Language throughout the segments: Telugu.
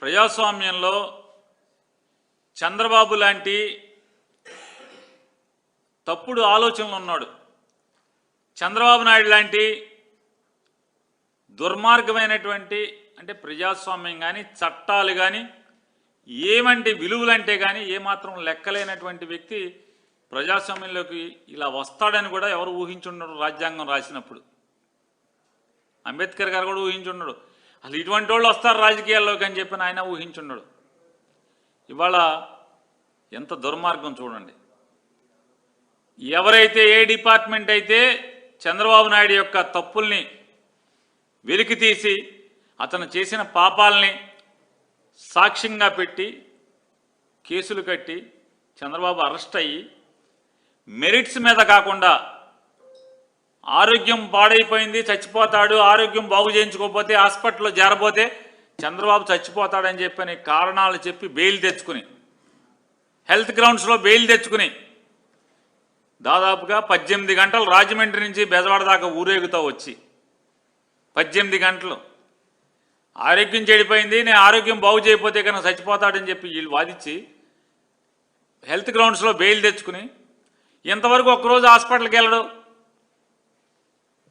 ప్రజాస్వామ్యంలో చంద్రబాబు లాంటి తప్పుడు ఆలోచనలు ఉన్నాడు. చంద్రబాబు నాయుడు లాంటి దుర్మార్గమైనటువంటి అంటే ప్రజాస్వామ్యం కానీ చట్టాలు కానీ ఏమంటే విలువలంటే కానీ ఏమాత్రం లెక్కలేనటువంటి వ్యక్తి ప్రజాస్వామ్యంలోకి ఇలా వస్తాడని కూడా ఎవరు ఊహించుండడు. రాజ్యాంగం రాసినప్పుడు అంబేద్కర్ గారు కూడా ఊహించుండడు. అసలు ఇటువంటి వాళ్ళు వస్తారు రాజకీయాల్లోకి అని చెప్పిన ఆయన ఊహించుండడు. ఇవాళ ఎంత దుర్మార్గం చూడండి. ఎవరైతే ఏ డిపార్ట్మెంట్ అయితే చంద్రబాబు నాయుడు యొక్క తప్పుల్ని వెలికితీసి అతను చేసిన పాపాలని సాక్ష్యంగా పెట్టి కేసులు కట్టి చంద్రబాబు అరెస్ట్ అయ్యి మెరిట్స్ మీద కాకుండా ఆరోగ్యం పాడైపోయింది చచ్చిపోతాడు, ఆరోగ్యం బాగు చేయించుకోకపోతే హాస్పిటల్లో చేరబోతే చంద్రబాబు చచ్చిపోతాడని చెప్పని కారణాలు చెప్పి బెయిల్ తెచ్చుకుని హెల్త్ గ్రౌండ్స్లో బెయిల్ తెచ్చుకుని దాదాపుగా 18 గంటలు రాజమండ్రి నుంచి బెజవాడ దాకా ఊరేగుతూ వచ్చి 18 గంటలు ఆరోగ్యం చెడిపోయింది, నేను ఆరోగ్యం బాగు చేయకపోతే కనుక చచ్చిపోతాడని చెప్పి వీళ్ళు వాదించి హెల్త్ గ్రౌండ్స్లో బెయిల్ తెచ్చుకుని ఇంతవరకు ఒక్కరోజు హాస్పిటల్కి వెళ్ళడు.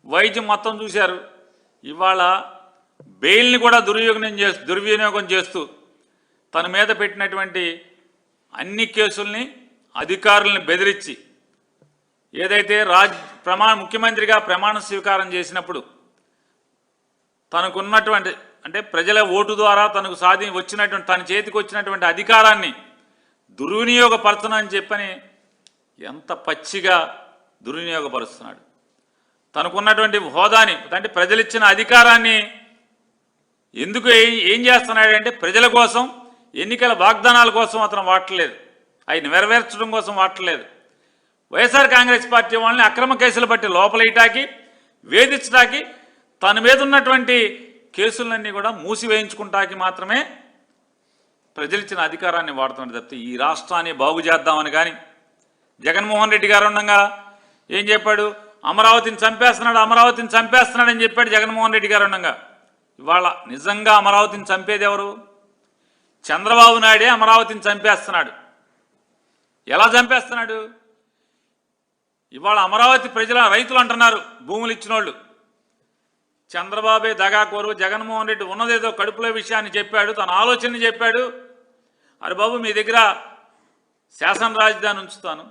వైద్యం మొత్తం చూశారు. ఇవాళ బెయిల్ని కూడా దుర్వినియోగం చేస్తూ తన మీద పెట్టినటువంటి అన్ని కేసుల్ని అధికారుల్ని బెదిరించి ఏదైతే ముఖ్యమంత్రిగా ప్రమాణ స్వీకారం చేసినప్పుడు తనకున్నటువంటి అంటే ప్రజల ఓటు ద్వారా తనకు వచ్చినటువంటి తన చేతికి వచ్చినటువంటి అధికారాన్ని దుర్వినియోగపరచనని చెప్పని ఎంత పచ్చిగా దుర్వినియోగపరుస్తున్నాడు. తనకున్నటువంటి హోదాని అంటే ప్రజలిచ్చిన అధికారాన్ని ఎందుకు ఏం చేస్తున్నాడంటే ప్రజల కోసం ఎన్నికల వాగ్దానాల కోసం అతను వాడట్లేదు, అవి నెరవేర్చడం కోసం వాడట్లేదు. వైఎస్ఆర్ కాంగ్రెస్ పార్టీ వాళ్ళని అక్రమ కేసులు బట్టి లోపలేయటానికి వేధించడానికి తన మీద ఉన్నటువంటి కేసులన్నీ కూడా మూసివేయించుకుంటానికి మాత్రమే ప్రజలిచ్చిన అధికారాన్ని వాడుతున్నాడు తప్పితే ఈ రాష్ట్రాన్ని బాగు చేద్దామని కానీ జగన్మోహన్ రెడ్డి గారు ఉండగా ఏం చెప్పాడు? అమరావతిని చంపేస్తున్నాడని చెప్పాడు జగన్మోహన్ రెడ్డి గారు ఉండగా. ఇవాళ నిజంగా అమరావతిని చంపేది ఎవరు? చంద్రబాబు నాయుడే అమరావతిని చంపేస్తున్నాడు. ఎలా చంపేస్తున్నాడు? ఇవాళ అమరావతి రైతులు అంటున్నారు, భూములు ఇచ్చిన వాళ్ళు చంద్రబాబే దగాకోరు, జగన్మోహన్ రెడ్డి ఉన్నదేదో కడుపులో విషయాన్ని చెప్పాడు, తన ఆలోచనని చెప్పాడు. అరే బాబు, మీ దగ్గర శాసన రాజధాని ఉంచుతాను,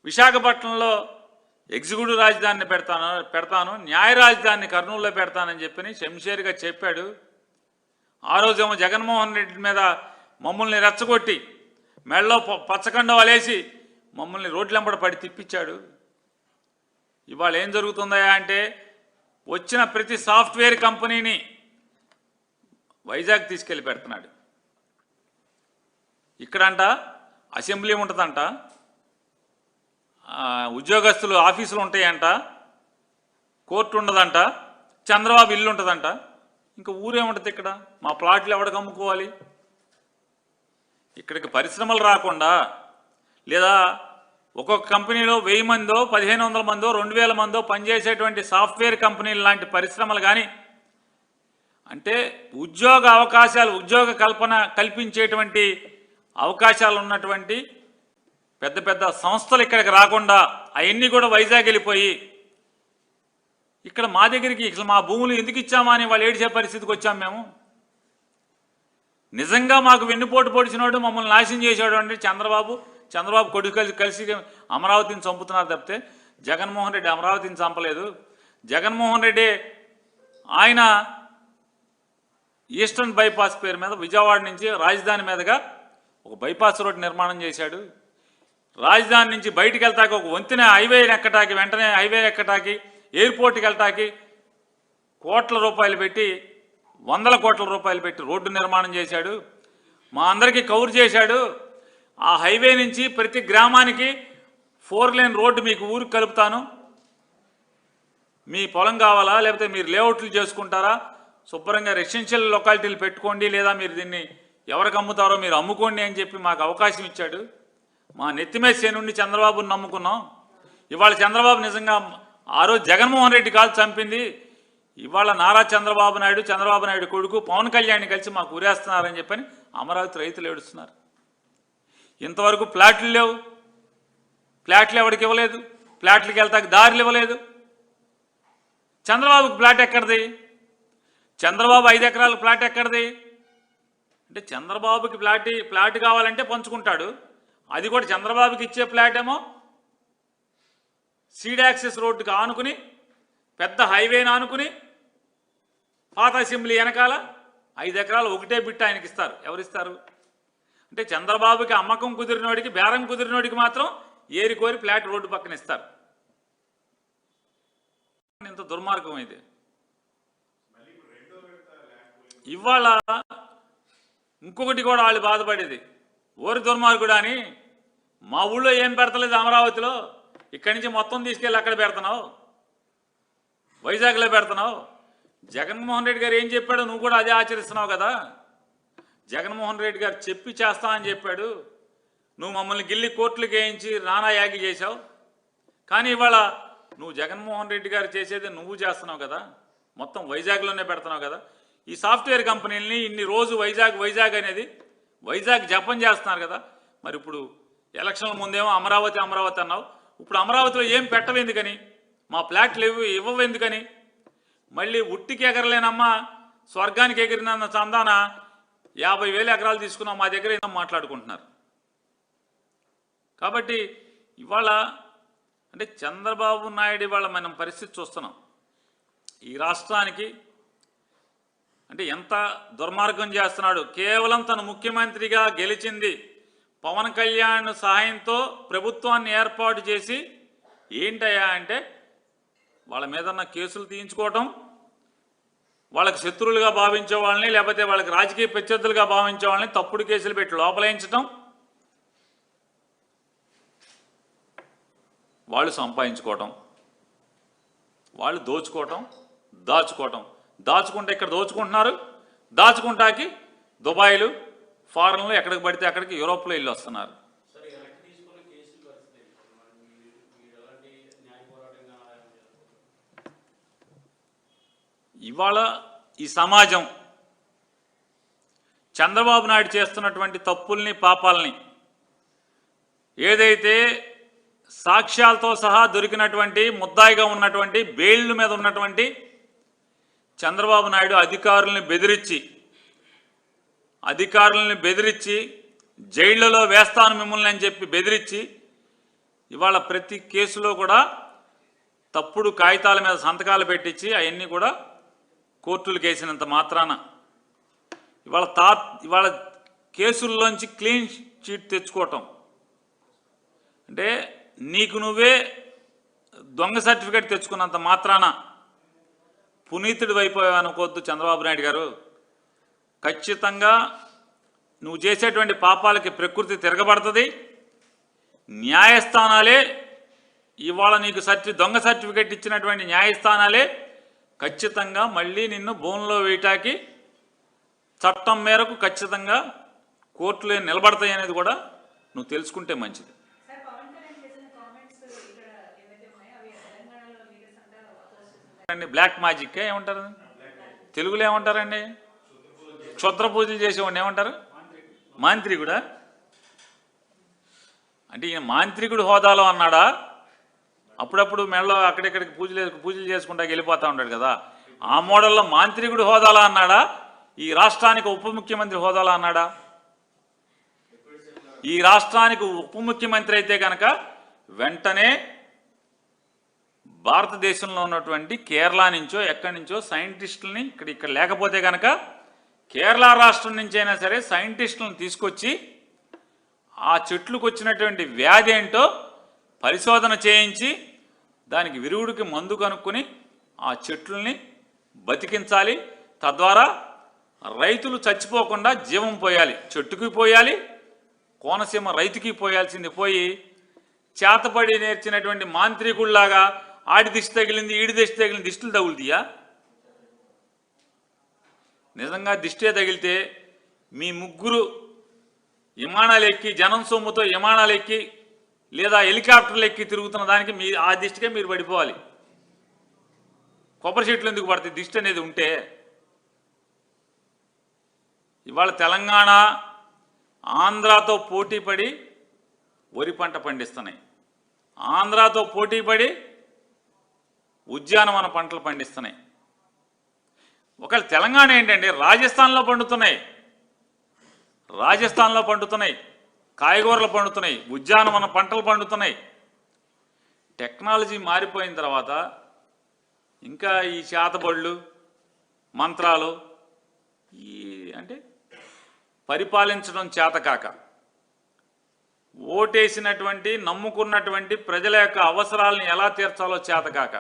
విశాఖపట్నంలో ఎగ్జిక్యూటివ్ రాజధానిని పెడతాను, న్యాయ రాజధానిని కర్నూలులో పెడతానని చెప్పని శంషేర్గా చెప్పాడు. ఆ రోజేమో జగన్మోహన్ రెడ్డి మీద మమ్మల్ని రెచ్చగొట్టి మెడలో పచ్చకండ వలేసి మమ్మల్ని రోడ్లెంబడ పడి తిప్పించాడు. ఇవాళ ఏం జరుగుతుందా అంటే వచ్చిన ప్రతి సాఫ్ట్వేర్ కంపెనీని వైజాగ్ తీసుకెళ్ళి పెడుతున్నాడు. ఇక్కడంట అసెంబ్లీ ఉంటుందంట, ఉద్యోగస్తులు ఆఫీసులు ఉంటాయంట, కోర్టు ఉండదంట, చంద్రబాబు ఇల్లు ఉంటుందంట. ఇంకా ఊరేముంటుంది ఇక్కడ? మా ప్లాట్లు ఎవడికి అమ్ముకోవాలి? ఇక్కడికి పరిశ్రమలు రాకుండా లేదా ఒక్కొక్క కంపెనీలో 1000 మందో 1500 మందో 2000 మందో పనిచేసేటువంటి సాఫ్ట్వేర్ కంపెనీలు లాంటి పరిశ్రమలు కానీ అంటే ఉద్యోగ కల్పన కల్పించేటువంటి అవకాశాలు ఉన్నటువంటి పెద్ద పెద్ద సంస్థలు ఇక్కడికి రాకుండా అవన్నీ కూడా వైజాగ్ వెళ్ళిపోయి ఇక్కడ మా దగ్గరికి ఇట్లా మా భూములు ఎందుకు ఇచ్చామా అని వాళ్ళు ఏడిచే పరిస్థితికి వచ్చాం మేము. నిజంగా మాకు వెన్నుపోటు పొడిచినోడు, మమ్మల్ని నాశనం చేసేవాడు అంటే చంద్రబాబు కొడుకు కలిసి అమరావతిని చంపుతున్నారు తప్పితే జగన్మోహన్ రెడ్డి అమరావతిని చంపలేదు. జగన్మోహన్ రెడ్డి ఆయన ఈస్టర్న్ బైపాస్ పేరు మీద విజయవాడ నుంచి రాజధాని మీదుగా ఒక బైపాస్ రోడ్డు నిర్మాణం చేశాడు. రాజధాని నుంచి బయటికి వెళ్తాకి ఒక వంతెన వెంటనే హైవే ఎక్కటాకి ఎయిర్పోర్ట్కి వెళ్తాకి కోట్ల రూపాయలు పెట్టి 100 కోట్ల రూపాయలు పెట్టి రోడ్డు నిర్మాణం చేశాడు. మా అందరికీ కవర్ చేశాడు. ఆ హైవే నుంచి ప్రతి గ్రామానికి 4 లేన్ రోడ్డు మీకు ఊరికి కలుపుతాను, మీ పొలం కావాలా లేకపోతే మీరు లేఅవుట్లు చేసుకుంటారా, శుభ్రంగా రెసిడెన్షియల్ లొకాలిటీలు పెట్టుకోండి, లేదా మీరు దీన్ని ఎవరికి అమ్ముతారో మీరు అమ్ముకోండి అని చెప్పి మాకు అవకాశం ఇచ్చాడు. మా నెత్తిమేసే నుండి చంద్రబాబుని నమ్ముకున్నాం. ఇవాళ చంద్రబాబు నిజంగా ఆ రోజు జగన్మోహన్ రెడ్డి కాదు చంపింది, ఇవాళ నారా చంద్రబాబు నాయుడు కొడుకు పవన్ కళ్యాణ్ని కలిసి మాకు ఊరేస్తున్నారని చెప్పని అమరావతి రైతులు ఏడుస్తున్నారు. ఇంతవరకు ప్లాట్లు లేవు, ప్లాట్లు ఎవరికి ఇవ్వలేదు, ప్లాట్లకి వెళ్తాక దారులు ఇవ్వలేదు. చంద్రబాబుకి ప్లాట్ ఎక్కడిది? చంద్రబాబు 5 ఎకరాల ప్లాట్ ఎక్కడిది? అంటే చంద్రబాబుకి ప్లాట్ కావాలంటే పంచుకుంటాడు. అది కూడా చంద్రబాబుకి ఇచ్చే ప్లాట్ ఏమో సీడ్ యాక్సెస్ రోడ్డుకి ఆనుకుని, పెద్ద హైవేని ఆనుకుని, పాత అసెంబ్లీ వెనకాల 5 ఎకరాలు ఒకటే బిట్ ఆయనకి ఇస్తారు. ఎవరిస్తారు? అంటే చంద్రబాబుకి అమ్మకం కుదిరినోడికి, బేరం కుదిరినోడికి మాత్రం ఏరి కోరి ఫ్లాట్ రోడ్డు పక్కన ఇస్తారు. ఇంత దుర్మార్గం ఇది. ఇవాళ ఇంకొకటి కూడా వాళ్ళు బాధపడేది, ఓరి దుర్మార్గుడు అని, మా ఊళ్ళో ఏం పెడతలేదు అమరావతిలో, ఇక్కడి నుంచి మొత్తం తీసుకెళ్ళి అక్కడ పెడుతున్నావు, వైజాగ్లో పెడుతున్నావు. జగన్మోహన్ రెడ్డి గారు ఏం చెప్పాడు? నువ్వు కూడా అదే ఆచరిస్తున్నావు కదా. జగన్మోహన్ రెడ్డి గారు చెప్పి చేస్తా అని చెప్పాడు. నువ్వు మమ్మల్ని గిల్లి కోర్టులకు వేయించి నానా యాగి చేశావు. కానీ ఇవాళ నువ్వు జగన్మోహన్ రెడ్డి గారు చేసేది నువ్వు చేస్తున్నావు కదా, మొత్తం వైజాగ్లోనే పెడుతున్నావు కదా. ఈ సాఫ్ట్వేర్ కంపెనీలని ఇన్ని రోజు వైజాగ్ అనేది వైజాగ్ జపం చేస్తున్నారు కదా. మరి ఇప్పుడు ఎలక్షన్ల ముందేమో అమరావతి అన్నావు, ఇప్పుడు అమరావతిలో ఏం పెట్టవు ఎందుకని? మా ప్లాట్లు ఇవ్వవు ఎందుకని? మళ్ళీ ఉట్టికి ఎగరలేనమ్మా స్వర్గానికి ఎగిరినన్న చందాన 50,000 ఎకరాలు తీసుకున్నాం మా దగ్గర మాట్లాడుకుంటున్నారు. కాబట్టి ఇవాళ అంటే చంద్రబాబు నాయుడు ఇవాళ మనం పరిస్థితి చూస్తున్నాం. ఈ రాష్ట్రానికి అంటే ఎంత దుర్మార్గం చేస్తున్నాడు. కేవలం తను ముఖ్యమంత్రిగా గెలిచింది పవన్ కళ్యాణ్ సహాయంతో ప్రభుత్వాన్ని ఏర్పాటు చేసి ఏంటయ్యా అంటే వాళ్ళ మీద ఉన్న కేసులు తీయించుకోవటం, వాళ్ళకి శత్రువులుగా భావించే వాళ్ళని లేకపోతే వాళ్ళకి రాజకీయ ప్రత్యర్థులుగా భావించే వాళ్ళని తప్పుడు కేసులు పెట్టి లోపలేయించడం, వాళ్ళు సంపాదించుకోవటం, వాళ్ళు దాచుకుంటే ఇక్కడ దోచుకుంటున్నారు, దాచుకుంటాకి దుబాయ్లు ఫారెన్లు ఎక్కడికి పడితే అక్కడికి యూరోప్లో వెళ్ళి వస్తున్నారు. ఇవాళ ఈ సమాజం చంద్రబాబు నాయుడు చేస్తున్నటువంటి తప్పుల్ని పాపాలని ఏదైతే సాక్ష్యాలతో సహా దొరికినటువంటి ముద్దాయిగా ఉన్నటువంటి బెయిల్ మీద ఉన్నటువంటి చంద్రబాబు నాయుడు అధికారుల్ని బెదిరించి జైళ్లలో వేస్తాను మిమ్మల్ని అని చెప్పి బెదిరించి ఇవాళ ప్రతి కేసులో కూడా తప్పుడు కాగితాల మీద సంతకాలు పెట్టించి అవన్నీ కూడా కోర్టులకు వేసినంత మాత్రాన ఇవాళ కేసుల్లోంచి క్లీన్ చీట్ తెచ్చుకోవటం అంటే నీకు నువ్వే దొంగ సర్టిఫికేట్ తెచ్చుకున్నంత మాత్రాన పునీతుడు అయిపోయావు అనుకోవద్దు చంద్రబాబు నాయుడు గారు. ఖచ్చితంగా నువ్వు చేసేటువంటి పాపాలకి ప్రకృతి తిరగబడుతుంది. న్యాయస్థానాలే ఇవాళ నీకు దొంగ సర్టిఫికేట్ ఇచ్చినటువంటి న్యాయస్థానాలే ఖచ్చితంగా మళ్ళీ నిన్ను బోన్లో వేయటానికి చట్టం మేరకు ఖచ్చితంగా కోర్టులో నిలబడతాయి అనేది కూడా నువ్వు తెలుసుకుంటే మంచిది. బ్లాక్ మ్యాజిక్ ఏమంటారు తెలుగులో ఏమంటారండి? క్షుద్ర పూజలు చేసేవాడిని ఏమంటారు? మాంత్రికుడా? అంటే ఈయన మాంత్రికుడు హోదాలో అన్నాడా? అప్పుడప్పుడు మెడలో అక్కడిక్కడికి పూజలు చేసుకుంటా వెళ్ళిపోతూ ఉంటాడు కదా, ఆ మోడల్లో మాంత్రికుడు హోదాలో అన్నాడా? ఈ రాష్ట్రానికి ఉప ముఖ్యమంత్రి హోదాలో అన్నాడా? ఈ రాష్ట్రానికి ఉప ముఖ్యమంత్రి అయితే కనుక వెంటనే భారతదేశంలో ఉన్నటువంటి కేరళ నుంచో ఎక్కడి నుంచో సైంటిస్టులని ఇక్కడ లేకపోతే కనుక కేరళ రాష్ట్రం నుంచి అయినా సరే సైంటిస్టులను తీసుకొచ్చి ఆ చెట్లకు వచ్చినటువంటి వ్యాధి ఏంటో పరిశోధన చేయించి దానికి విరుగుడికి మందు కనుక్కొని ఆ చెట్లని బతికించాలి. తద్వారా రైతులు చచ్చిపోకుండా జీవం పోయాలి, చెట్టుకి పోయాలి, కోనసీమ రైతుకి పోయాల్సింది పోయి చేతపడి నేర్చినటువంటి మాంత్రికుల్లాగా ఆడి దిష్టి తగిలింది ఈడి దిష్టి తగిలింది దిష్టిలు తగులుతాయా? నిజంగా దిష్టే తగిలితే మీ ముగ్గురు విమానాలు ఎక్కి జనం సొమ్ముతో విమానాలు ఎక్కి లేదా హెలికాప్టర్లు ఎక్కి తిరుగుతున్న దానికి ఆ దిష్టికే మీరు పడిపోవాలి. కొబ్బరి చెట్లు ఎందుకు పడతాయి దిష్టి అనేది ఉంటే? ఇవాళ తెలంగాణ ఆంధ్రాతో పోటీపడి వరి పంట పండిస్తున్నాయి, ఆంధ్రాతో పోటీపడి ఉద్యానవన పంటలు పండిస్తున్నాయి. ఒకవేళ తెలంగాణ ఏంటంటే రాజస్థాన్లో పండుతున్నాయి, రాజస్థాన్లో పండుతున్నాయి, కాయగూరలు పండుతున్నాయి, ఉద్యానవన పంటలు పండుతున్నాయి. టెక్నాలజీ మారిపోయిన తర్వాత ఇంకా ఈ చేతబడులు మంత్రాలు ఈ అంటే పరిపాలించడం చేతకాక ఓటేసినటువంటి నమ్ముకున్నటువంటి ప్రజల యొక్క అవసరాలను ఎలా తీర్చాలో చేతకాక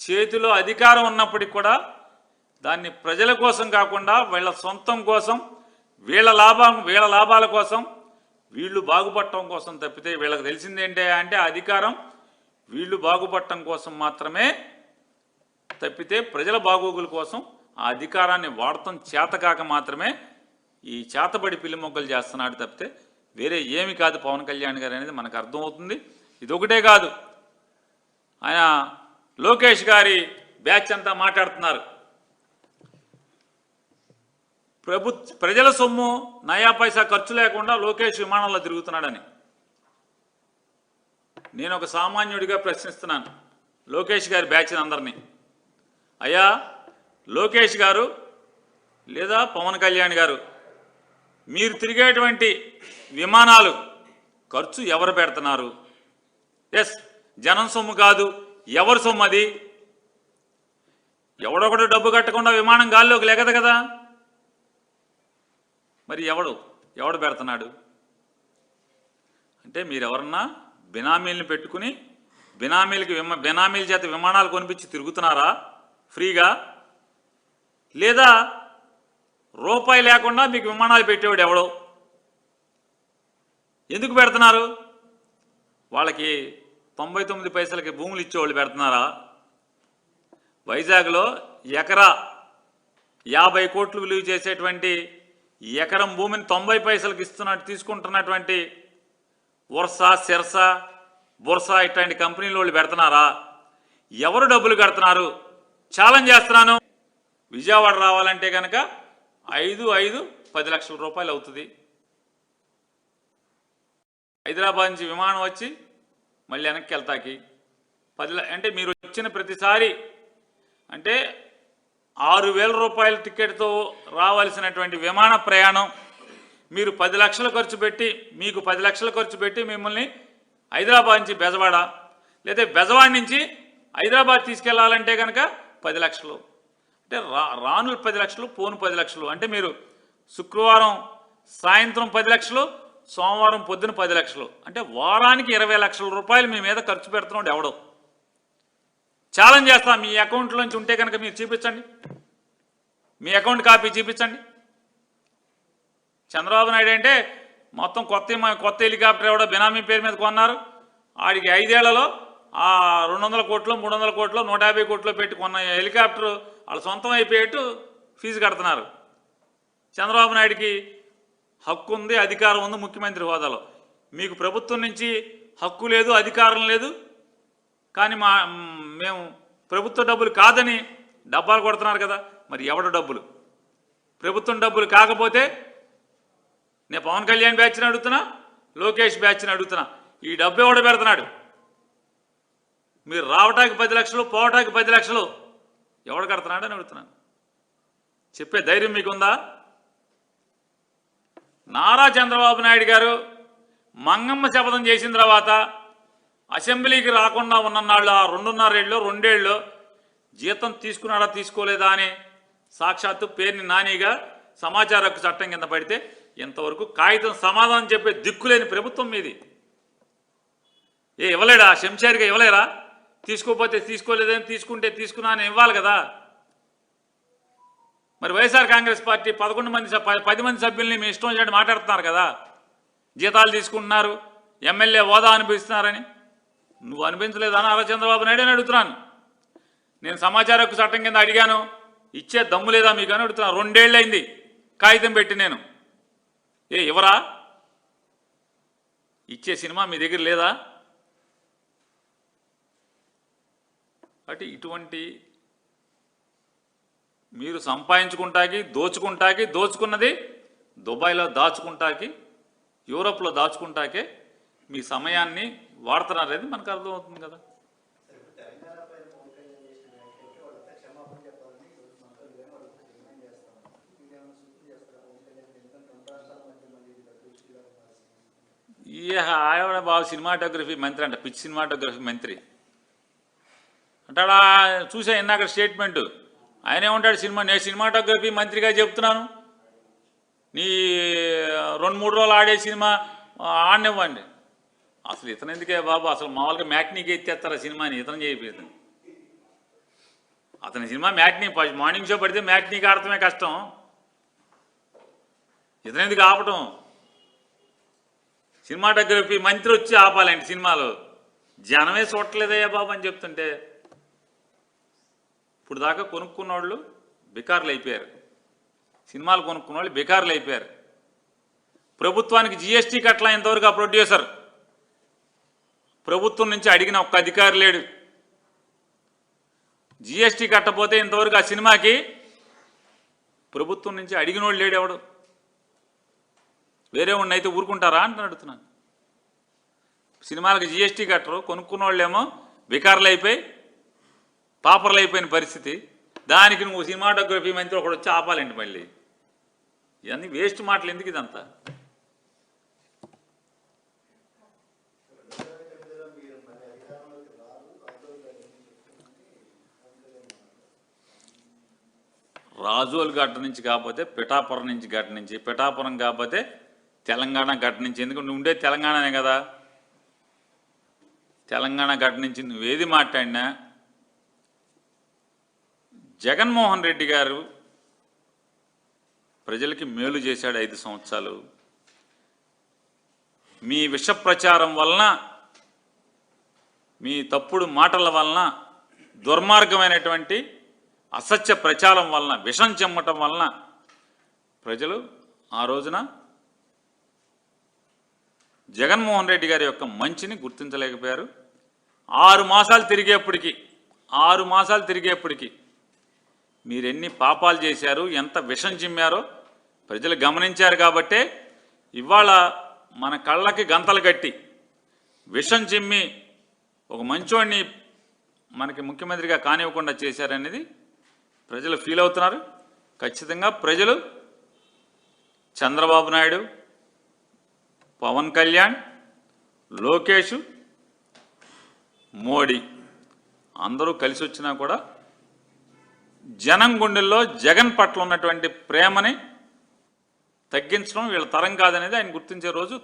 చేతిలో అధికారం ఉన్నప్పటికీ కూడా దాన్ని ప్రజల కోసం కాకుండా వీళ్ళ సొంతం కోసం వీళ్ళ లాభాల కోసం వీళ్ళు బాగుపడటం కోసం తప్పితే వీళ్ళకి తెలిసింది ఏంటి అంటే అధికారం వీళ్ళు బాగుపడటం కోసం మాత్రమే తప్పితే ప్రజల బాగోగుల కోసం ఆ అధికారాన్ని వాడటం చేతకాక మాత్రమే ఈ చేతబడి పిల్లి మొగ్గలు చేస్తున్నాడు తప్పితే వేరే ఏమి కాదు పవన్ కళ్యాణ్ గారు అనేది మనకు అర్థమవుతుంది. ఇదొకటే కాదు, ఆయన లోకేష్ గారి బ్యాచ్ అంతా మాట్లాడుతున్నారు ప్రజల సొమ్ము నయా పైసా ఖర్చు లేకుండా లోకేష్ విమానంలో తిరుగుతున్నాడని. నేను ఒక సామాన్యుడిగా ప్రశ్నిస్తున్నాను లోకేష్ గారి బ్యాచ్ అందరినీ, అయ్యా లోకేష్ గారు లేదా పవన్ కళ్యాణ్ గారు మీరు తిరిగేటువంటి విమానాలు ఖర్చు ఎవరు పెడుతున్నారు? ఎస్, జనం సొమ్ము కాదు, ఎవరి సొమ్ము అది? ఎవడొకడు డబ్బు కట్టకుండా విమానం గాల్లోకి లెగదు కదా, మరి ఎవడు పెడుతున్నాడు? అంటే మీరెవరన్నా బినామీలను పెట్టుకుని బినామీల చేత విమానాలు కొనిపించి తిరుగుతున్నారా ఫ్రీగా? లేదా రూపాయి లేకుండా మీకు విమానాలు పెట్టేవాడు ఎవడో? ఎందుకు పెడుతున్నారు? వాళ్ళకి 99 పైసలకి భూములు ఇచ్చేవాళ్ళు పెడుతున్నారా? వైజాగ్లో ఎకరా 50 కోట్లు విలువ చేసేటువంటి ఎకరం భూమిని 90 పైసలకు తీసుకుంటున్నటువంటి వర్సా సిర్సా బుర్సా ఇట్లాంటి కంపెనీలు వాళ్ళు పెడుతున్నారా? ఎవరు డబ్బులు కడుతున్నారు? ఛాలెంజ్ చేస్తున్నాను. విజయవాడ రావాలంటే కనుక 10 లక్షల రూపాయలు అవుతుంది. హైదరాబాద్ నుంచి విమానం వచ్చి మళ్ళీ వెనక్కి వెళ్తాకి 10 అంటే మీరు వచ్చిన ప్రతిసారి అంటే 6,000 రూపాయల టికెట్తో రావాల్సినటువంటి విమాన ప్రయాణం మీరు 10 లక్షలు ఖర్చు పెట్టి మీకు 10 లక్షలు ఖర్చు పెట్టి మిమ్మల్ని హైదరాబాద్ నుంచి బెజవాడ లేదా బెజవాడ నుంచి హైదరాబాద్ తీసుకెళ్లాలంటే కనుక 10 లక్షలు. అంటే రాను 10 లక్షలు పోను 10 లక్షలు. అంటే మీరు శుక్రవారం సాయంత్రం 10 లక్షలు, సోమవారం పొద్దున 10 లక్షలు, అంటే వారానికి 20 లక్షల రూపాయలు మీ మీద ఖర్చు పెడుతున్నాడు ఎవడో. ఛాలెంజ్ చేస్తా, మీ అకౌంట్లోంచి ఉంటే కనుక మీరు చూపించండి, మీ అకౌంట్ కాపీ చూపించండి. చంద్రబాబు నాయుడు అంటే మొత్తం కొత్త హెలికాప్టర్ ఎవడో బినామీ పేరు మీద కొన్నారు, ఆడికి 5 ఏళ్లలో ఆ 200 కోట్లు 300 కోట్లు 150 కోట్లు పెట్టి కొన్న హెలికాప్టర్ వాళ్ళ సొంతం అయిపోయేట్టు ఫీజు కడుతున్నారు. చంద్రబాబు నాయుడికి హక్కు ఉంది, అధికారం ఉంది ముఖ్యమంత్రి హోదాలో. మీకు ప్రభుత్వం నుంచి హక్కు లేదు, అధికారం లేదు, కానీ మేము ప్రభుత్వ డబ్బులు కాదని డబ్బాలు కొడుతున్నారు కదా. మరి ఎవడు డబ్బులు? ప్రభుత్వం డబ్బులు కాకపోతే నేను పవన్ కళ్యాణ్ బ్యాచ్ని అడుగుతున్నా, లోకేష్ బ్యాచ్ని అడుగుతున్నా, ఈ డబ్బు ఎవడు పెడుతున్నాడు? మీరు రావటానికి 10 లక్షలు పోవటానికి 10 లక్షలు ఎవడు కడుతున్నాడు అని అడుగుతున్నాను. చెప్పే ధైర్యం మీకుందా? నారా చంద్రబాబు నాయుడు గారు మంగమ్మ శపథం చేసిన తర్వాత అసెంబ్లీకి రాకుండా ఉన్ననాళ్ళు ఆ 2.5 ఏళ్ళు జీతం తీసుకున్నాడా తీసుకోలేదా అని సాక్షాత్తు పేరుని నానిగా సమాచార హక్కు చట్టం కింద పడితే ఇంతవరకు కాగితం సమాధానం చెప్పే దిక్కులేని ప్రభుత్వం మీది. ఇవ్వలేడా? శంషేర్గా ఇవ్వలేరా? తీసుకోకపోతే తీసుకోలేదని, తీసుకుంటే తీసుకున్నా అని ఇవ్వాలి కదా. మరి వైఎస్ఆర్ కాంగ్రెస్ పార్టీ 10 మంది సభ్యుల్ని మీ ఇష్టం వచ్చినట్టు మాట్లాడుతున్నారు కదా, జీతాలు తీసుకుంటున్నారు, ఎమ్మెల్యే హోదా అనుభవిస్తున్నారని. నువ్వు అనిపించలేదా నారా చంద్రబాబు నాయుడు అని అడుగుతున్నాను. నేను సమాచార హక్కు చట్టం కింద అడిగాను, ఇచ్చే దమ్ము లేదా మీకు అని అడుగుతున్నాను. 2 ఏళ్ళు అయింది కాగితం పెట్టి నేను. ఇవ్వరా? ఇచ్చే సినిమా మీ దగ్గర లేదా? అంటే ఇటువంటి మీరు సంపాదించుకుంటాకి దోచుకున్నది దుబాయ్లో దాచుకుంటాకి యూరోప్లో దాచుకుంటాకే మీ సమయాన్ని వాడుతున్నారనేది మనకు అర్థమవుతుంది కదా. ఈ ఆయన బాబు సినిమాటోగ్రఫీ మంత్రి అంట, పిచ్ సినిమాటోగ్రఫీ మంత్రి అంటాడా. చూసా ఇందాక స్టేట్మెంట్. ఆయన ఏమంటాడు, నేను సినిమాటోగ్రఫీ మంత్రిగా చెప్తున్నాను, నీ 2-3 రోజులు ఆడే సినిమా ఆడనివ్వండి. అసలు ఇతను ఎందుకే బాబు, అసలు మామూలుగా మ్యాట్నీకి ఎత్తేస్తారా సినిమాని, ఇతను చేయలేదు. అతని సినిమా మ్యాట్నీ మార్నింగ్ షో పడితే మ్యాట్నీకి ఆడటమే కష్టం, ఇతను ఎందుకు ఆపటం. సినిమాటోగ్రఫీ మంత్రి వచ్చి ఆపాలండి సినిమాలు. జనమే చూడట్లేదయ్యా బాబు అని చెప్తుంటే ఇప్పుడు దాకా కొనుక్కున్నోళ్ళు బికార్లు అయిపోయారు, సినిమాలు కొనుక్కున్న వాళ్ళు బికార్లు అయిపోయారు. ప్రభుత్వానికి జిఎస్టీ కట్టలా ఇంతవరకు ఆ ప్రొడ్యూసర్. ప్రభుత్వం నుంచి అడిగిన ఒక్క అధికారి లేడు. జిఎస్టీ కట్టపోతే ఇంతవరకు ఆ సినిమాకి ప్రభుత్వం నుంచి అడిగిన వాళ్ళు లేడు ఎవడు. వేరే వాడిని అయితే ఊరుకుంటారా అని అడుగుతున్నాను. సినిమాలకు జిఎస్టీ కట్టరు, కొనుక్కున్న వాళ్ళేమో బికార్లు అయిపోయి పాపర్లు అయిపోయిన పరిస్థితి. దానికి నువ్వు సినిమాటోగ్రఫీ మంత్రి ఒకడు వచ్చి ఆపాలండి. మళ్ళీ ఇవన్నీ వేస్ట్ మాటలు ఎందుకు ఇదంతా. రాజోల్ గడ్డ నుంచి కాకపోతే పిఠాపురం నుంచి గడ్డ నుంచి, పిఠాపురం కాకపోతే తెలంగాణ గడ్డ నుంచి. ఎందుకంటే నువ్వు ఉండేది తెలంగాణనే కదా. తెలంగాణ గడ్డ నుంచి నువ్వేది మాట్లాడినా జగన్మోహన్ రెడ్డి గారు ప్రజలకి మేలు చేశాడు 5 సంవత్సరాలు. మీ విష ప్రచారం వలన, మీ తప్పుడు మాటల వలన, దుర్మార్గమైనటువంటి అసత్య ప్రచారం వలన, విషం చెమ్మటం వలన ప్రజలు ఆ రోజున జగన్మోహన్ రెడ్డి గారి యొక్క మంచిని గుర్తించలేకపోయారు. 6 మాసాలు తిరిగేప్పటికి మీరెన్ని పాపాలు చేశారు, ఎంత విషం చిమ్మారో ప్రజలు గమనించారు. కాబట్టే ఇవాళ మన కళ్ళకి గంతలు కట్టి విషం చిమ్మి ఒక మంచోడిని మనకి ముఖ్యమంత్రిగా కానివ్వకుండా చేశారనేది ప్రజలు ఫీల్ అవుతున్నారు. ఖచ్చితంగా ప్రజలు చంద్రబాబు నాయుడు, పవన్ కళ్యాణ్, లోకేష్, మోడీ అందరూ కలిసి వచ్చినా కూడా జనం గుండెల్లో జగన్ పట్ల ఉన్నటువంటి ప్రేమని తగ్గించడం వీళ్ళ తరం కాదనేది ఆయన గుర్తించే రోజు